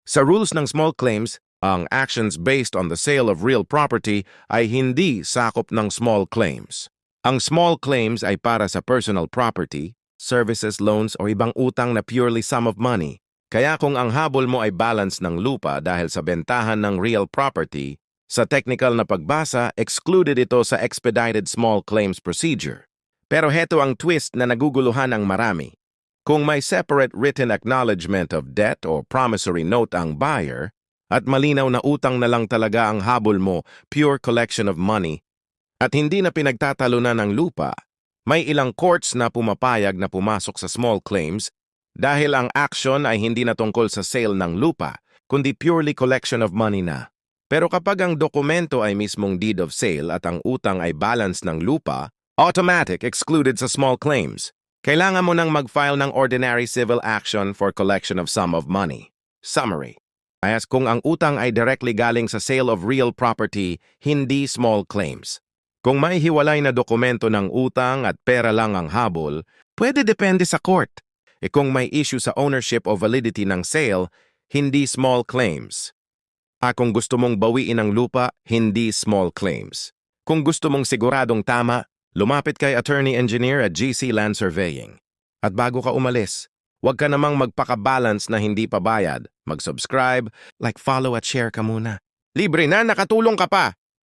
Sa rules ng small claims, ang actions based on the sale of real property ay hindi sakop ng small claims. Ang small claims ay para sa personal property, services, loans o ibang utang na purely sum of money. Kaya kung ang habol mo ay balance ng lupa dahil sa bentahan ng real property, sa technical na pagbasa, excluded ito sa expedited small claims procedure. Pero heto ang twist na naguguluhan ng marami. Kung may separate written acknowledgement of debt or promissory note ang buyer, at malinaw na utang na lang talaga ang habol mo, pure collection of money, at hindi na pinagtatalunan ng lupa, may ilang courts na pumapayag na pumasok sa small claims dahil ang action ay hindi na tungkol sa sale ng lupa, kundi purely collection of money na. Pero kapag ang dokumento ay mismong deed of sale at ang utang ay balance ng lupa, automatic excluded sa small claims. Kailangan mo nang mag-file ng ordinary civil action for collection of sum of money. Summary. Ayas kung ang utang ay directly galing sa sale of real property, hindi small claims. Kung may hiwalay na dokumento ng utang at pera lang ang habol, pwede depende sa court. Kung may issue sa ownership o validity ng sale, hindi small claims. Kung gusto mong bawiin ang lupa, hindi small claims. Kung gusto mong siguradong tama, lumapit kay attorney engineer at GC Land Surveying. At bago ka umalis, huwag ka namang magpaka-balance na hindi pa bayad. Mag-subscribe, like, follow at share ka muna. Libre na, nakatulong ka pa!